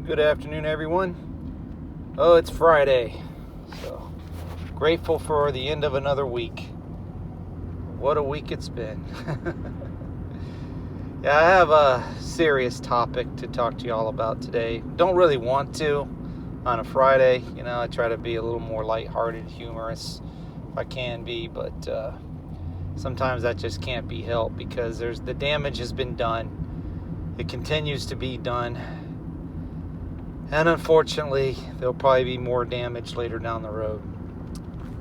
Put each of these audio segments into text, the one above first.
Good afternoon, everyone. Oh, it's Friday, so grateful for the end of another week. What a week it's been. Yeah, I have a serious topic to talk to y'all about today. Don't really want to on a Friday. I try to be a little more lighthearted, humorous if I can be, but sometimes that just can't be helped because the damage has been done. It continues to be done. And unfortunately, there'll probably be more damage later down the road.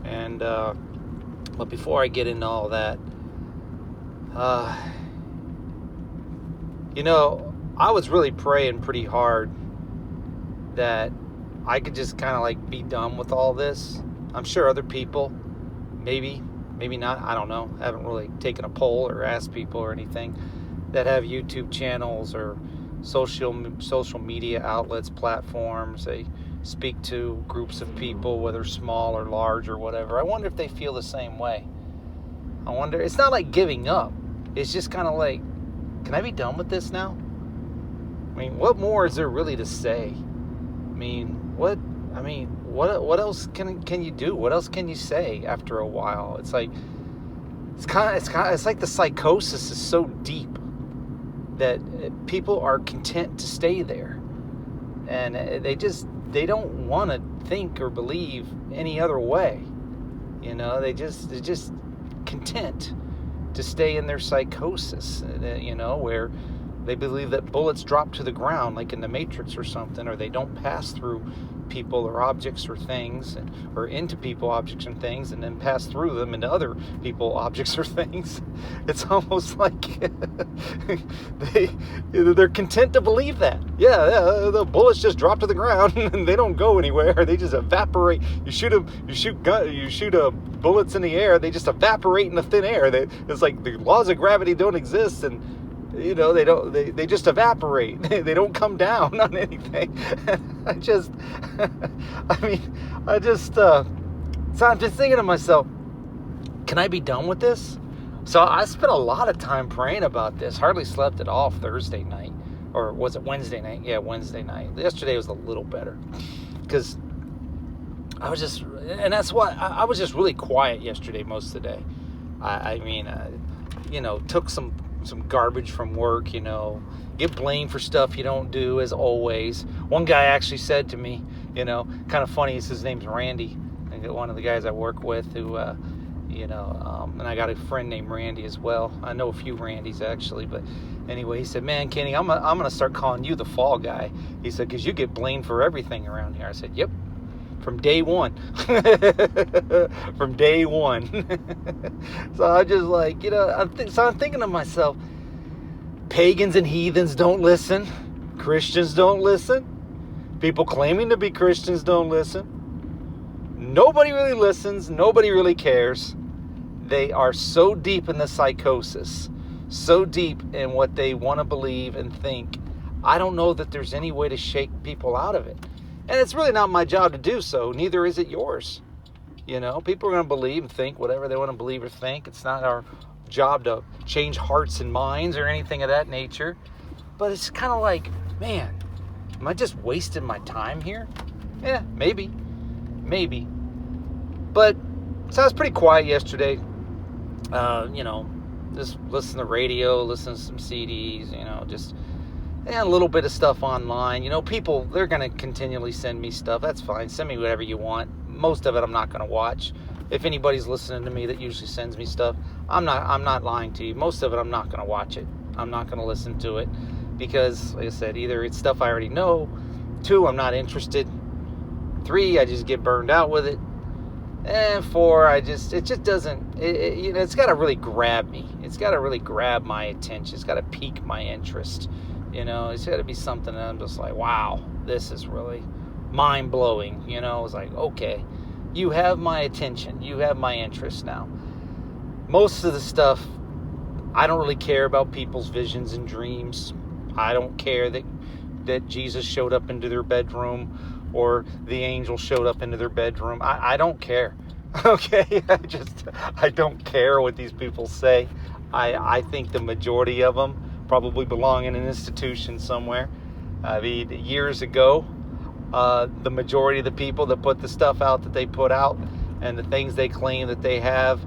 And but before I get into all that, I was really praying pretty hard that I could just kind of be done with all this. I'm sure other people, maybe not, I don't know. I haven't really taken a poll or asked people or anything that have YouTube channels or social media outlets, platforms. They speak to groups of people, whether small or large or whatever. I wonder if they feel the same way. I wonder, it's not like giving up. It's just kind of like, can I be done with this now? I mean, what more is there really to say? What else can you do? What else can you say after a while? It's like the psychosis is so deep that people are content to stay there, and they don't want to think or believe any other way. They're just content to stay in their psychosis, where they believe that bullets drop to the ground like in the Matrix or something, or they don't pass through people or objects or things, or into people, objects, and things, and then pass through them into other people, objects, or things. It's almost like they're content to believe that. Yeah, the bullets just drop to the ground and they don't go anywhere. They just evaporate. You shoot bullets in the air. They just evaporate in the thin air. It's like the laws of gravity don't exist, and they just evaporate. They don't come down on anything. So I'm just thinking to myself, can I be done with this? So I spent a lot of time praying about this. Hardly slept at all Thursday night. Or was it Wednesday night? Yeah, Wednesday night. Yesterday was a little better. Because I was just really quiet yesterday most of the day. Took some garbage from work, get blamed for stuff you don't do, as always. One guy actually said to me, kind of funny, his name's Randy, one of the guys I work with who, and I got a friend named Randy as well. I know a few Randys actually, but anyway, he said, man, Kenny, I'm going to start calling you the fall guy. He said, because you get blamed for everything around here. I said, yep. From day one. From day one. So I just I'm thinking to myself, pagans and heathens don't listen. Christians don't listen. People claiming to be Christians don't listen. Nobody really listens. Nobody really cares. They are so deep in the psychosis, so deep in what they want to believe and think. I don't know that there's any way to shake people out of it. And it's really not my job to do so. Neither is it yours. People are going to believe and think whatever they want to believe or think. It's not our job to change hearts and minds or anything of that nature. But it's kind of like, man, am I just wasting my time here? Yeah, maybe. But, so I was pretty quiet yesterday. Just listen to radio, listen to some CDs, and a little bit of stuff online. People, they're going to continually send me stuff. That's fine. Send me whatever you want. Most of it I'm not going to watch. If anybody's listening to me that usually sends me stuff, I'm not lying to you. Most of it I'm not going to watch it. I'm not going to listen to it because, like I said, either it's stuff I already know. 2, I'm not interested. 3, I just get burned out with it. And 4, it just doesn't, it's got to really grab me. It's got to really grab my attention. It's got to pique my interest. It's got to be something that I'm just like, wow, this is really mind-blowing. It's like, okay, you have my attention. You have my interest now. Most of the stuff, I don't really care about people's visions and dreams. I don't care that Jesus showed up into their bedroom or the angel showed up into their bedroom. I don't care. Okay? I don't care what these people say. I think the majority of them probably belong in an institution somewhere. I mean, years ago, the majority of the people that put the stuff out that they put out and the things they claim that they have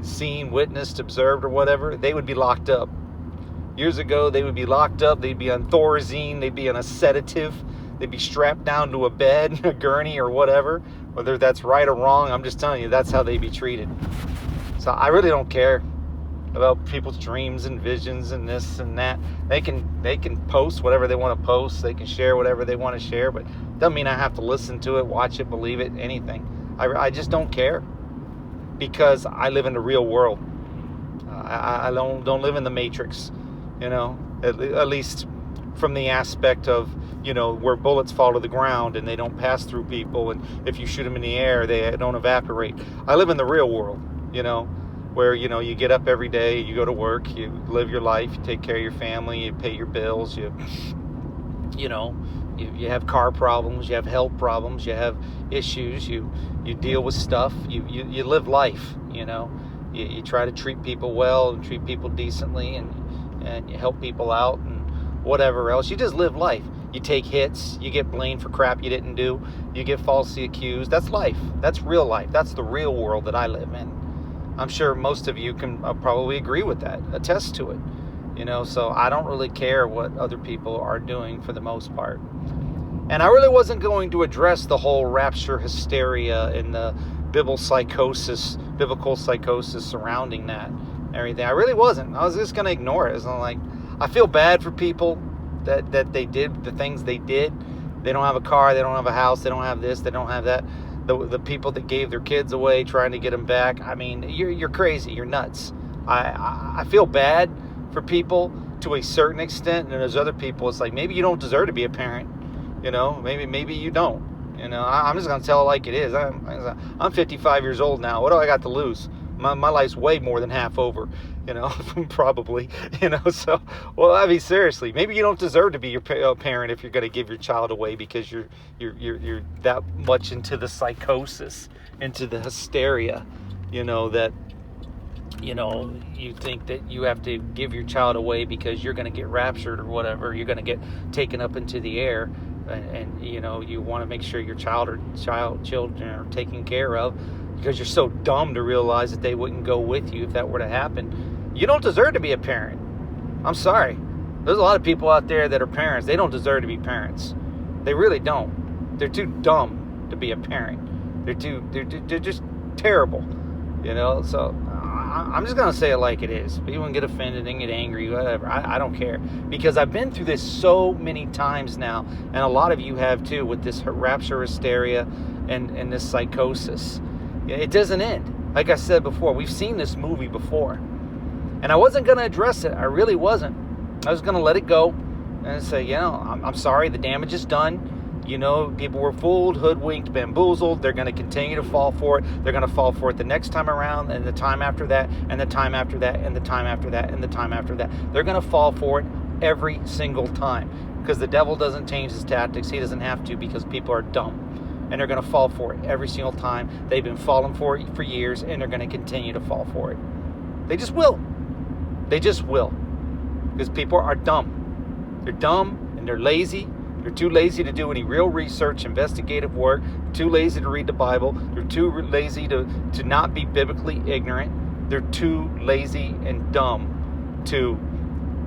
seen, witnessed, observed, or whatever, they would be locked up. Years ago, they would be locked up. They'd be on Thorazine. They'd be on a sedative. They'd be strapped down to a bed, a gurney, or whatever. Whether that's right or wrong, I'm just telling you, that's how they'd be treated. So I really don't care about people's dreams and visions and this and that. They can post whatever they want to post. They can share whatever they want to share, but doesn't mean I have to listen to it, watch it, believe it, anything. I just don't care, because I live in the real world. I don't live in the Matrix, at least from the aspect of, where bullets fall to the ground and they don't pass through people, and if you shoot them in the air, they don't evaporate. I live in the real world, where, you get up every day, you go to work, you live your life, you take care of your family, you pay your bills, you have car problems, you have health problems, you have issues, you deal with stuff, you live life, you try to treat people well and treat people decently, and you help people out and whatever else. You just live life. You take hits, you get blamed for crap you didn't do, you get falsely accused. That's life. That's real life. That's the real world that I live in. I'm sure most of you can probably agree with that, attest to it. So I don't really care what other people are doing for the most part. And I really wasn't going to address the whole rapture hysteria and the biblical psychosis surrounding that and everything. I really wasn't. I was just going to ignore it. I feel bad for people that they did the things they did. They don't have a car, they don't have a house, they don't have this, they don't have that. The people that gave their kids away trying to get them back. I mean, you're crazy. You're nuts. I feel bad for people to a certain extent, and there's other people. It's like, maybe you don't deserve to be a parent. Maybe you don't. I'm just gonna tell it like it is. I'm 55 years old now. What do I got to lose? My life's way more than half over. Probably. So, well, I mean, seriously, maybe you don't deserve to be your parent if you're going to give your child away because you're that much into the psychosis, into the hysteria, that you think that you have to give your child away because you're going to get raptured or whatever. You're going to get taken up into the air, and you want to make sure your children are taken care of, because you're so dumb to realize that they wouldn't go with you if that were to happen. You don't deserve to be a parent. I'm sorry. There's a lot of people out there that are parents. They don't deserve to be parents. They really don't. They're too dumb to be a parent. They're just terrible. So I'm just going to say it like it is. People can get offended and get angry, whatever. I don't care. Because I've been through this so many times now, and a lot of you have too, with this rapture hysteria and this psychosis. It doesn't end. Like I said before, we've seen this movie before. And I wasn't going to address it. I really wasn't. I was going to let it go and say, I'm sorry, the damage is done. People were fooled, hoodwinked, bamboozled. They're going to continue to fall for it. They're going to fall for it the next time around, and the time after that, and the time after that, and the time after that, and the time after that. They're going to fall for it every single time, because the devil doesn't change his tactics. He doesn't have to, because people are dumb. And they're going to fall for it every single time. They've been falling for it for years, and they're going to continue to fall for it. They just will. They just will. Because people are dumb. They're dumb, and they're lazy. They're too lazy to do any real research, investigative work. Too lazy to read the Bible. They're too lazy to not be biblically ignorant. They're too lazy and dumb to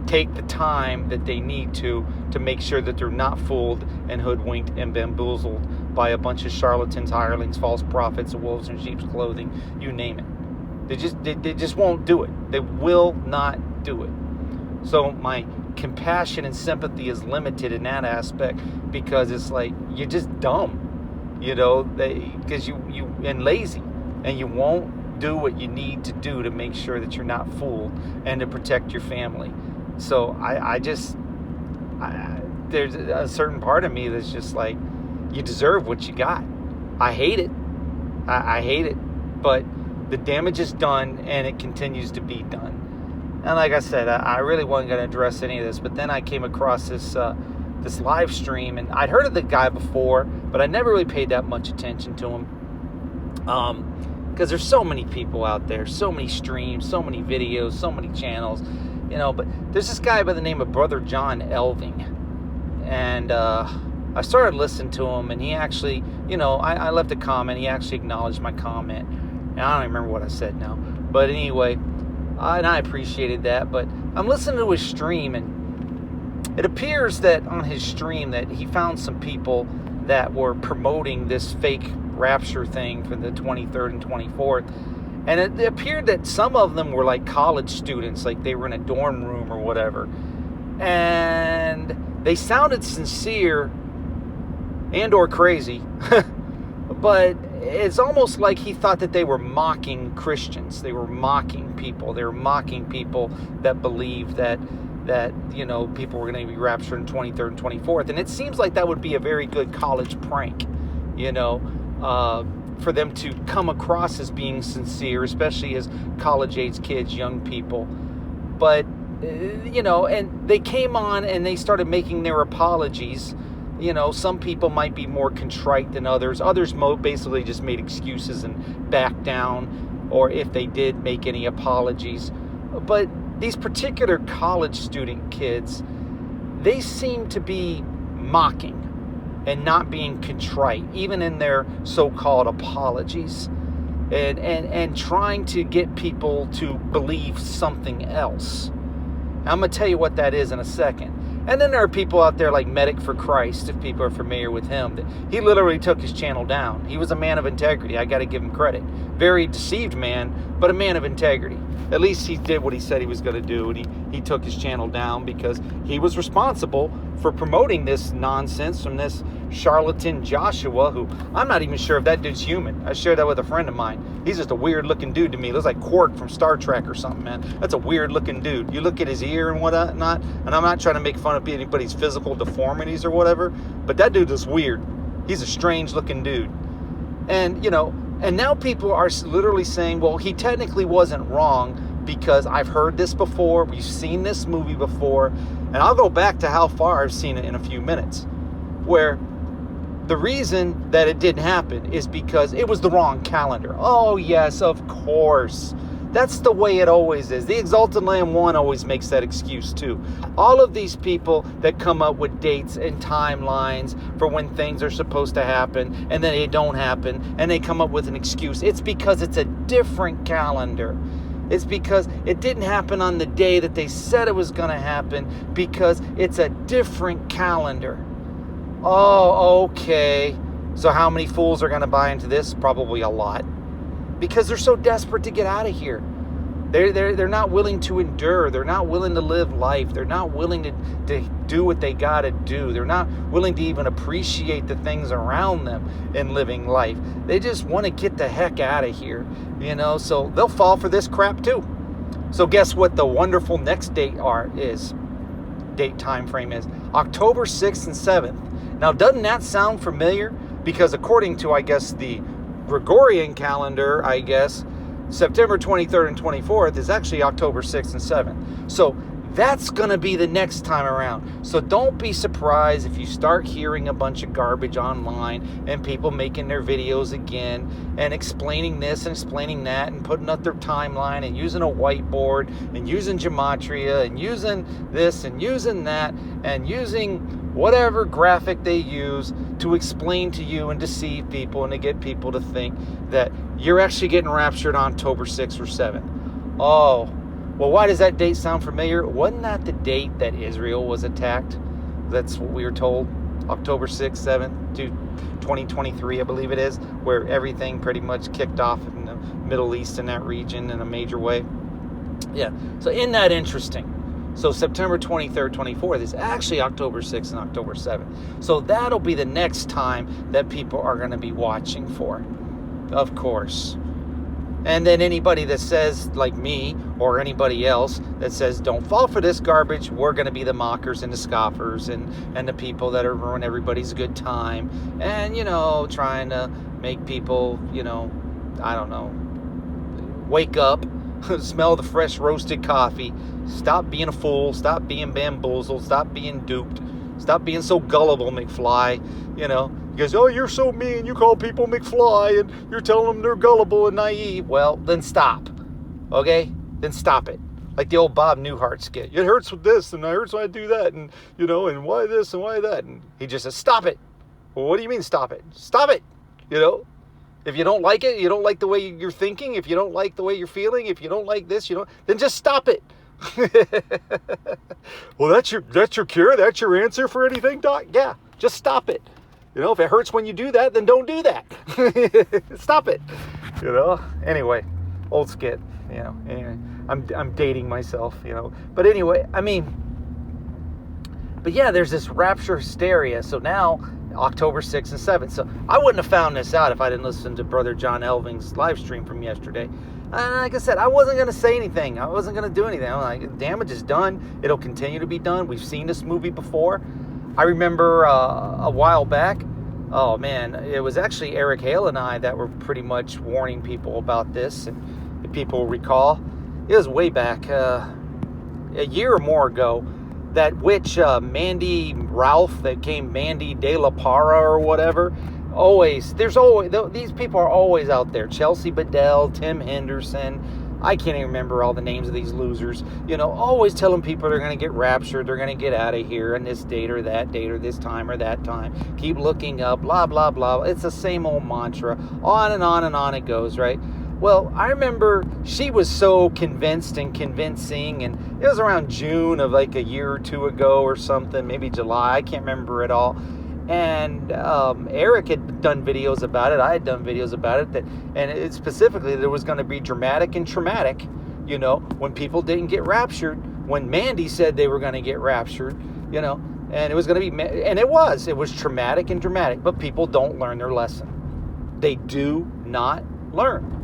take the time that they need to make sure that they're not fooled and hoodwinked and bamboozled by a bunch of charlatans, hirelings, false prophets, wolves in sheep's clothing, you name it. They just won't do it. They will not do it. So my compassion and sympathy is limited in that aspect, because it's like, you're just dumb, because you and lazy, and you won't do what you need to do to make sure that you're not fooled and to protect your family. So there's a certain part of me that's just like, you deserve what you got. I hate it. I hate it. But the damage is done, and it continues to be done. And like I said, I really wasn't going to address any of this, but then I came across this live stream, and I'd heard of the guy before, but I never really paid that much attention to him. Because there's so many people out there, so many streams, so many videos, so many channels, but there's this guy by the name of Brother John Elving. And I started listening to him, and he actually, I left a comment. He actually acknowledged my comment. And I don't even remember what I said now. But anyway, and I appreciated that. But I'm listening to his stream, and it appears that on his stream that he found some people that were promoting this fake rapture thing for the 23rd and 24th. And it appeared that some of them were like college students, like they were in a dorm room or whatever. And they sounded sincere and or crazy. But it's almost like he thought that they were mocking Christians. They were mocking people. They were mocking people that believed that people were going to be raptured on 23rd and 24th. And it seems like that would be a very good college prank, for them to come across as being sincere, especially as college-age kids, young people. But, and they came on and they started making their apologies. Some people might be more contrite than others. Others basically just made excuses and backed down, or if they did make any apologies. But these particular college student kids, they seem to be mocking and not being contrite, even in their so-called apologies, and trying to get people to believe something else. I'm going to tell you what that is in a second. And then there are people out there like Medic for Christ, if people are familiar with him. That he literally took his channel down. He was a man of integrity. I got to give him credit. Very deceived man, but a man of integrity. At least he did what he said he was going to do, and he took his channel down because he was responsible for promoting this nonsense from this charlatan Joshua, who I'm not even sure if that dude's human. I shared that with a friend of mine. He's just a weird-looking dude to me. He looks like Quark from Star Trek or something, man. That's a weird-looking dude. You look at his ear and whatnot, and I'm not trying to make fun of anybody's physical deformities or whatever, but that dude is weird. He's a strange-looking dude. And, and now people are literally saying, well, he technically wasn't wrong because I've heard this before. We've seen this movie before. And I'll go back to how far I've seen it in a few minutes, where the reason that it didn't happen is because it was the wrong calendar. Oh, yes, of course. That's the way it always is. The Exalted Lamb 1 always makes that excuse too. All of these people that come up with dates and timelines for when things are supposed to happen and then they don't happen and they come up with an excuse. It's because it's a different calendar. It's because it didn't happen on the day that they said it was going to happen because it's a different calendar. Oh, okay. So how many fools are going to buy into this? Probably a lot. Because they're so desperate to get out of here. They're not willing to endure. They're not willing to live life. They're not willing to do what they got to do. They're not willing to even appreciate the things around them in living life. They just want to get the heck out of here, so they'll fall for this crap too. So guess what the wonderful next date time frame is? October 6th and 7th. Now, doesn't that sound familiar? Because according to, I guess, the Gregorian calendar, I guess, September 23rd and 24th is actually October 6th and 7th. So that's going to be the next time around. So don't be surprised if you start hearing a bunch of garbage online and people making their videos again and explaining this and explaining that and putting up their timeline and using a whiteboard and using gematria and using this and using that and using whatever graphic they use to explain to you and deceive people and to get people to think that you're actually getting raptured on October 6th or 7th. Oh, well, why does that date sound familiar? Wasn't that the date that Israel was attacked? That's what we were told. October 6th, 7th, 2023, I believe it is, where everything pretty much kicked off in the Middle East in that region in a major way. Yeah, so isn't that interesting? So September 23rd, 24th is actually October 6th and October 7th. So that'll be the next time that people are going to be watching for, of course. And then anybody that says, like me or anybody else, that says, don't fall for this garbage, we're going to be the mockers and the scoffers and the people that are ruining everybody's good time. And, trying to make people, I don't know, wake up, smell the fresh roasted coffee, stop being a fool, stop being bamboozled, stop being duped, stop being so gullible, McFly, Because, oh, you're so mean, you call people McFly, and you're telling them they're gullible and naive. Well, then stop, okay? Then stop it. Like the old Bob Newhart skit. It hurts with this, and it hurts when I do that, and, and why this and why that. And he just says, stop it. Well, what do you mean stop it? Stop it. If you don't like it, you don't like the way you're thinking, if you don't like the way you're feeling, if you don't like this, then just stop it. Well, that's your cure? That's your answer for anything, Doc? Yeah, just stop it. If it hurts when you do that, then don't do that. Stop it. Anyway, old skit. Anyway, I'm dating myself. But anyway, but yeah, there's this rapture hysteria. So now October 6th and 7th. So I wouldn't have found this out if I didn't listen to Brother John Elving's live stream from yesterday. And like I said, I wasn't going to say anything. I wasn't going to do anything. I'm like, damage is done. It'll continue to be done. We've seen this movie before. I remember a while back, oh man, it was actually Eric Hale and I that were pretty much warning people about this. And if people recall, it was way back, a year or more ago, that witch Mandy Ralph that came Mandy De La Parra or whatever. These people are always out there. Chelsea Bedell, Tim Henderson. I can't even remember all the names of these losers. Always telling people they're going to get raptured, they're going to get out of here on this date or that date or this time or that time. Keep looking up, blah, blah, blah. It's the same old mantra. On and on and on it goes, right? Well, I remember she was so convinced and convincing, and it was around June of like a year or two ago or something, maybe July, I can't remember at all. And Eric had done videos about it, I had done videos about it, and it specifically there was going to be dramatic and traumatic, when people didn't get raptured, when Mandy said they were going to get raptured, and it was going to be, and it was traumatic and dramatic, but people don't learn their lesson. They do not learn.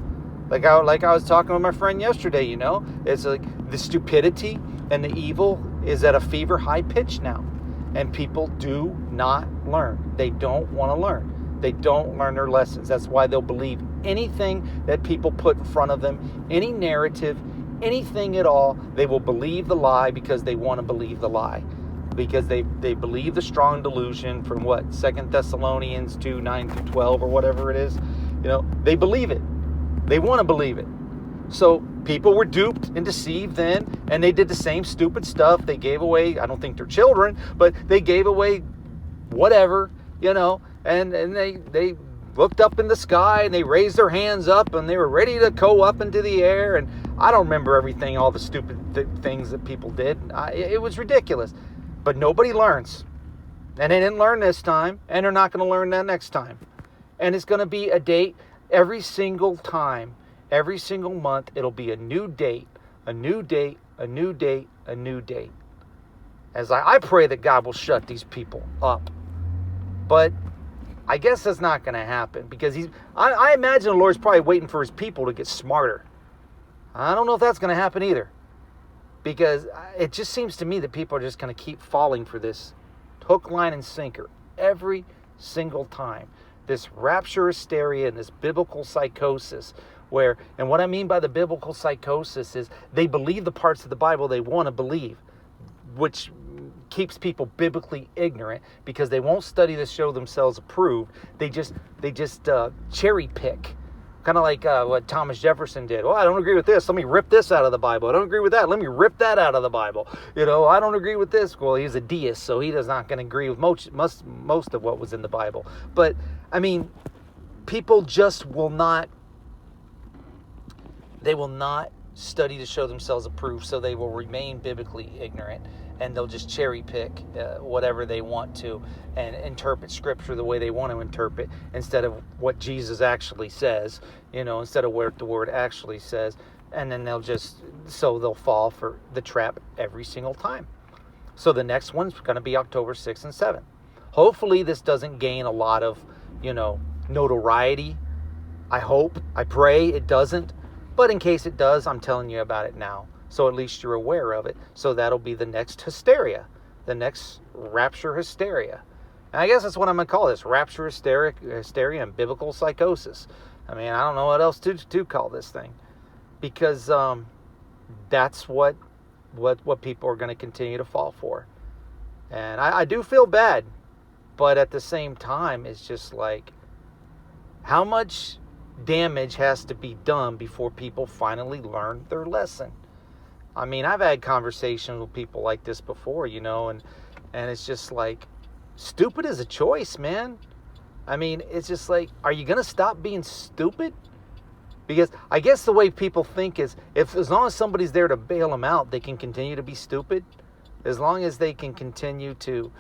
Like I was talking with my friend yesterday, it's like the stupidity and the evil is at a fever high pitch now. And people do not learn. They don't want to learn. They don't learn their lessons. That's why they'll believe anything that people put in front of them, any narrative, anything at all. They will believe the lie because they want to believe the lie. Because they believe the strong delusion from 2 Thessalonians 2, 9 through 12 or whatever it is. They believe it. They want to believe it. So people were duped and deceived then, and they did the same stupid stuff. They gave away, I don't think they're children, but they gave away whatever, and they looked up in the sky and they raised their hands up and they were ready to go up into the air. And I don't remember everything, all the stupid things that people did. It was ridiculous. But nobody learns. And they didn't learn this time, and they're not going to learn that next time. And it's going to be a date every single time. Every single month, it'll be a new date, a new date, a new date, a new date. As I pray that God will shut these people up. But I guess that's not going to happen because I imagine the Lord's probably waiting for his people to get smarter. I don't know if that's going to happen either. Because it just seems to me that people are just going to keep falling for this hook, line, and sinker every single time. This rapture hysteria and this biblical psychosis and what I mean by the biblical psychosis is they believe the parts of the Bible they want to believe, which keeps people biblically ignorant because they won't study to show themselves approved. They just cherry pick. Kind of like what Thomas Jefferson did. Well, I don't agree with this. Let me rip this out of the Bible. I don't agree with that. Let me rip that out of the Bible. I don't agree with this. Well, he's a deist, so he does not going to agree with most of what was in the Bible. But, people just will not, they will not study to show themselves approved, so they will remain biblically ignorant. And they'll just cherry pick whatever they want to and interpret Scripture the way they want to interpret instead of what Jesus actually says, instead of what the Word actually says. And then they'll fall for the trap every single time. So the next one's going to be October 6th and 7th. Hopefully this doesn't gain a lot of, notoriety. I hope, I pray it doesn't. But in case it does, I'm telling you about it now. So at least you're aware of it. So that'll be the next hysteria. The next rapture hysteria. And I guess that's what I'm going to call this. Rapture hysteria and biblical psychosis. I don't know what else to call this thing. Because that's what people are going to continue to fall for. And I do feel bad. But at the same time, it's just like, how much damage has to be done before people finally learn their lesson? I mean, I've had conversations with people like this before, and it's just like, stupid is a choice, man. I mean, it's just like, are you going to stop being stupid? Because I guess the way people think is, as long as somebody's there to bail them out, they can continue to be stupid. As long as they can continue to,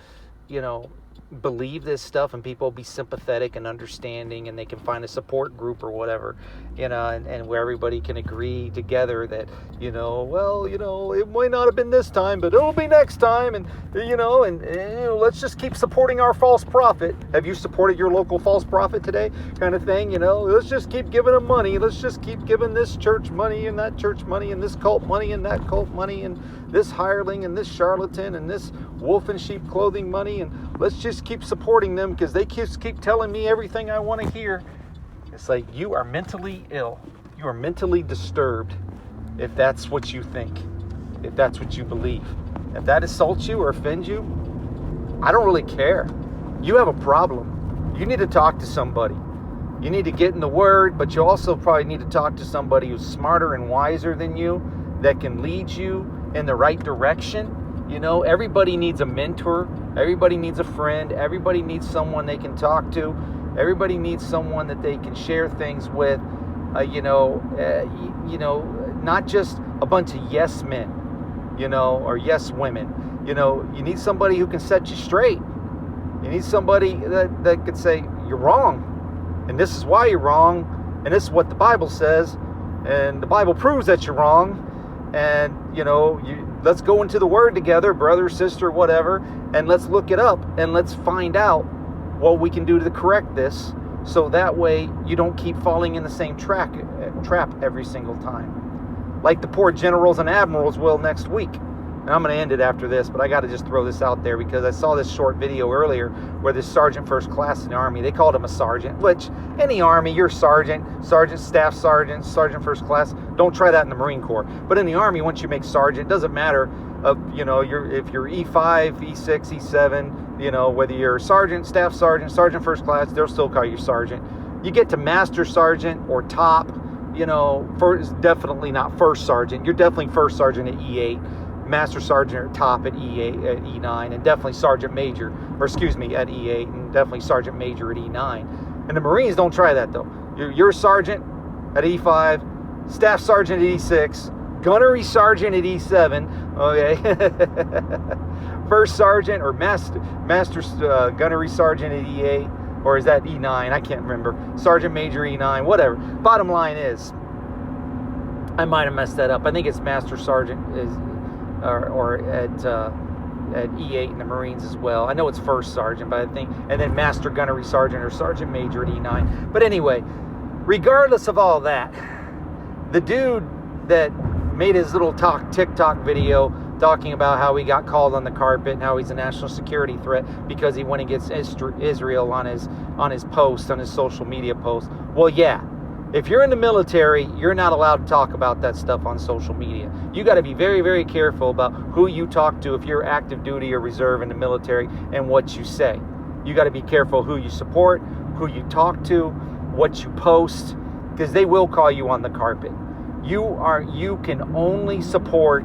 believe this stuff, and people be sympathetic and understanding, and they can find a support group or whatever, and where everybody can agree together that, it might not have been this time, but it'll be next time, and let's just keep supporting our false prophet. Have you supported your local false prophet today? Kind of thing, let's just keep giving them money. Let's just keep giving this church money and that church money and this cult money and that cult money and this hireling and this charlatan and this wolf in sheep clothing money, and let's just keep supporting them because they keep telling me everything I want to hear. It's like, you are mentally ill. You are mentally disturbed if that's what you think, if that's what you believe. If that insults you or offends you, I don't really care. You have a problem. You need to talk to somebody. You need to get in the Word, but you also probably need to talk to somebody who's smarter and wiser than you, that can lead you in the right direction. Everybody needs a mentor. Everybody needs a friend. Everybody needs someone they can talk to. Everybody needs someone that they can share things with. Not just a bunch of yes men, or yes women. You need somebody who can set you straight. You need somebody that could say, you're wrong, and this is why you're wrong, and this is what the Bible says, and the Bible proves that you're wrong, and let's go into the Word together, brother, sister, whatever, and let's look it up, and let's find out what we can do to correct this, so that way you don't keep falling in the same trap every single time, like the poor generals and admirals will next week. And I'm going to end it after this, but I got to just throw this out there because I saw this short video earlier where this sergeant first class in the Army, they called him a sergeant, which in the Army, you're sergeant, staff sergeant, sergeant first class. Don't try that in the Marine Corps. But in the Army, once you make sergeant, it doesn't matter, if you're E5, E6, E7, whether you're sergeant, staff sergeant, sergeant first class, they'll still call you sergeant. You get to master sergeant or top, definitely not first sergeant. You're definitely first sergeant at E8. Master sergeant or top at E8, at E9, and definitely sergeant major, at E8, and definitely sergeant major at E9. And the Marines don't try that though. You're a sergeant at E5, staff sergeant at E6, gunnery sergeant at E7, okay? First sergeant or master gunnery sergeant at E8, or is that E9? I can't remember. Sergeant major E9, whatever. Bottom line is, I might have messed that up. I think it's master sergeant is. Or at E8 in the Marines as well. I know it's first sergeant, but I think, and then master gunnery sergeant or sergeant major at E9. But anyway, regardless of all that, the dude that made his little TikTok video talking about how he got called on the carpet and how he's a national security threat because he went against Israel on his post, on his social media post. Well, yeah. If you're in the military, you're not allowed to talk about that stuff on social media. You got to be very, very careful about who you talk to if you're active duty or reserve in the military and what you say. You got to be careful who you support, who you talk to, what you post, because they will call you on the carpet. You can only support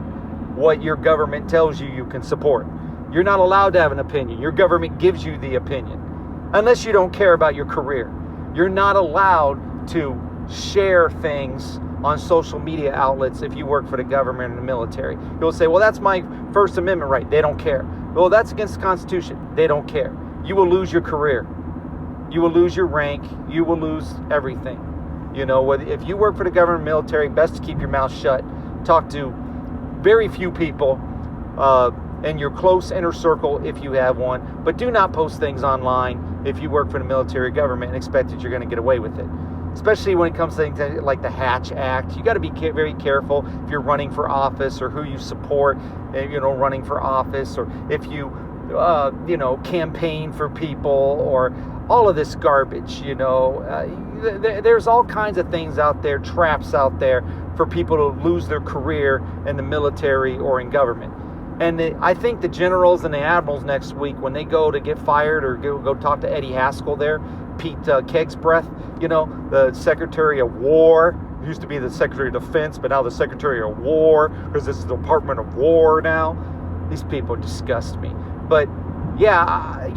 what your government tells you can support. You're not allowed to have an opinion. Your government gives you the opinion, unless you don't care about your career. You're not allowed to share things on social media outlets if you work for the government and the military. You'll say, well, that's my First Amendment right. They don't care. Well, that's against the Constitution. They don't care. You will lose your career. You will lose your rank. You will lose everything. If you work for the government and military, best to keep your mouth shut. Talk to very few people in your close inner circle if you have one, but do not post things online if you work for the military government and expect that you're going to get away with it. Especially when it comes to things like the Hatch Act. You got to be very careful if you're running for office or who you support, running for office, or if you, campaign for people, or all of this garbage, there's all kinds of things out there, traps out there for people to lose their career in the military or in government. And I think the generals and the admirals next week, when they go to get fired or go talk to Eddie Haskell there, Pete Kegsbreath, the Secretary of War, used to be the Secretary of Defense, but now the Secretary of War, because it's the Department of War now. These people disgust me. But yeah,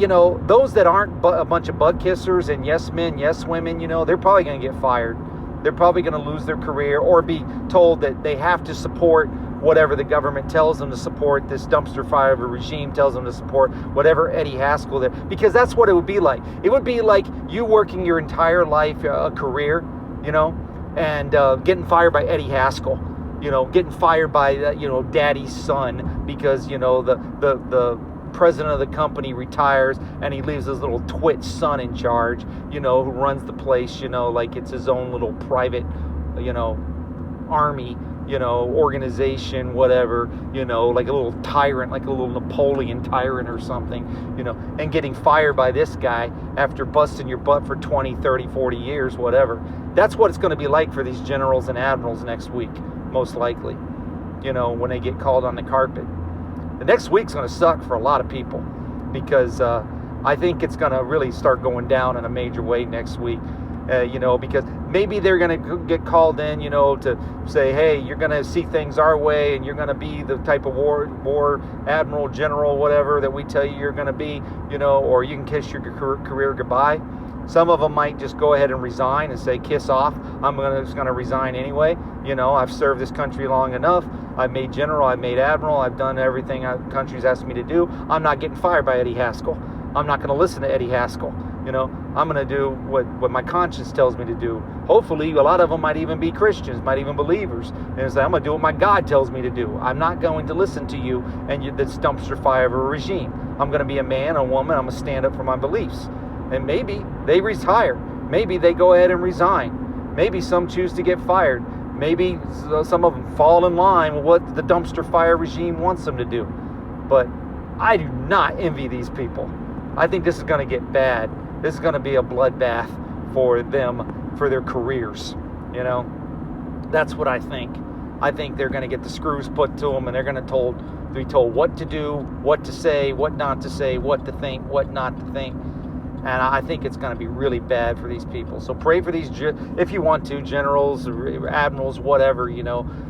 those that aren't a bunch of butt kissers and yes men, yes women, they're probably going to get fired. They're probably going to lose their career or be told that they have to support whatever the government tells them to support, this dumpster fire of a regime tells them to support, whatever Eddie Haskell there, because that's what it would be like. It would be like you working your entire life, a career, and getting fired by Eddie Haskell, getting fired by, daddy's son because, the president of the company retires and he leaves his little twit son in charge, who runs the place, like it's his own little private, army, organization, whatever, like a little tyrant, like a little Napoleon tyrant or something, and getting fired by this guy after busting your butt for 20, 30, 40 years, whatever. That's what it's going to be like for these generals and admirals next week, most likely, when they get called on the carpet. The next week's going to suck for a lot of people because I think it's going to really start going down in a major way next week. Because maybe they're going to get called in, to say, hey, you're going to see things our way and you're going to be the type of war admiral, general, whatever that we tell you you're going to be, or you can kiss your career goodbye. Some of them might just go ahead and resign and say, kiss off. I'm just going to resign anyway. I've served this country long enough. I've made general, I've made admiral, I've done everything the country's asked me to do. I'm not getting fired by Eddie Haskell. I'm not going to listen to Eddie Haskell. I'm going to do what my conscience tells me to do. Hopefully, a lot of them might even be Christians, might even believers. And say, I'm going to do what my God tells me to do. I'm not going to listen to you and this dumpster fire of a regime. I'm going to be a man, a woman. I'm going to stand up for my beliefs. And maybe they retire. Maybe they go ahead and resign. Maybe some choose to get fired. Maybe some of them fall in line with what the dumpster fire regime wants them to do. But I do not envy these people. I think this is going to get bad. This is going to be a bloodbath for them, for their careers. That's what I think. I think they're going to get the screws put to them, and they're going to be told what to do, what to say, what not to say, what to think, what not to think. And I think it's going to be really bad for these people. So pray for these, if you want to, generals, admirals, whatever,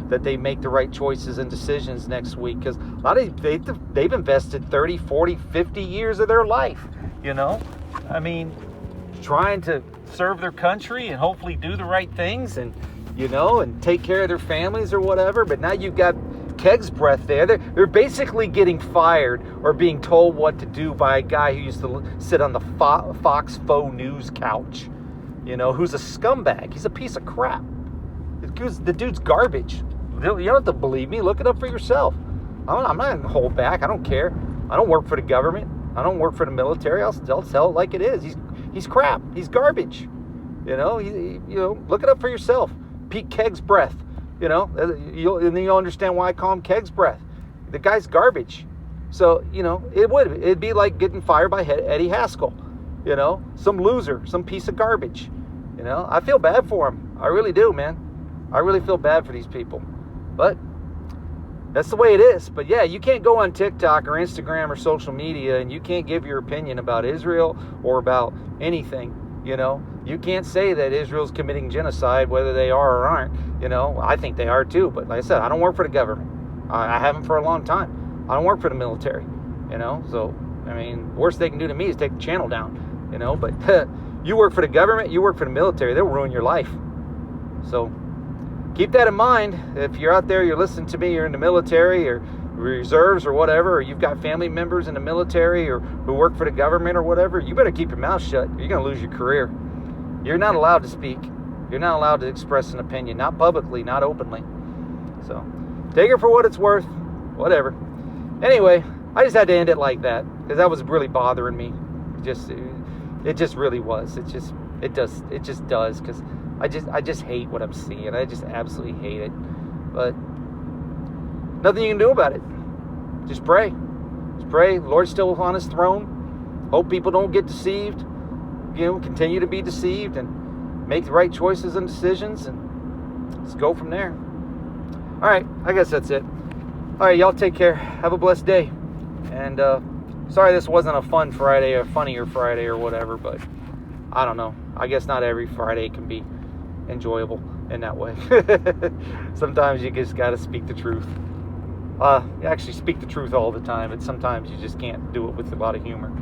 that they make the right choices and decisions next week. Because a lot of they've invested 30, 40, 50 years of their life, trying to serve their country and hopefully do the right things and, and take care of their families or whatever. But now you've got Keg's breath there. They're basically getting fired or being told what to do by a guy who used to sit on the Fox Faux News couch, who's a scumbag. He's a piece of crap. The dude's garbage. You don't have to believe me. Look it up for yourself. I'm not going to hold back. I don't care. I don't work for the government. I don't work for the military. I'll tell it like it is. He's crap. He's garbage. Look it up for yourself. Pete Keg's breath. You'll understand why I call him Keg's breath. The guy's garbage. So, it'd be like getting fired by Eddie Haskell. Some loser, some piece of garbage. I feel bad for him. I really do, man. I really feel bad for these people. But that's the way it is. But yeah, you can't go on TikTok or Instagram or social media and you can't give your opinion about Israel or about anything. You can't say that Israel's committing genocide, whether they are or aren't. I think they are too. But like I said, I don't work for the government. I haven't for a long time. I don't work for the military. So, worst they can do to me is take the channel down. But you work for the government, you work for the military, they'll ruin your life. So keep that in mind. If you're out there, you're listening to me, you're in the military or reserves or whatever, or you've got family members in the military or who work for the government or whatever, you better keep your mouth shut. You're going to lose your career. You're not allowed to speak. You're not allowed to express an opinion, not publicly, not openly. So take it for what it's worth, whatever. Anyway, I just had to end it like that because that was really bothering me. It just really was. It just does because I just hate what I'm seeing. I just absolutely hate it. But nothing you can do about it. Just pray. Just pray. The Lord's still on his throne. Hope people don't get deceived. Continue to be deceived and make the right choices and decisions and let's go from there. All right. I guess that's it. All right. Y'all take care. Have a blessed day. And sorry this wasn't a fun Friday or funnier Friday or whatever, but I don't know. I guess not every Friday can be enjoyable. in that way. Sometimes you just got to speak the truth. You actually speak the truth all the time, but sometimes you just can't do it with a lot of humor.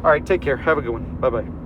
All right, take care. Have a good one. Bye-bye.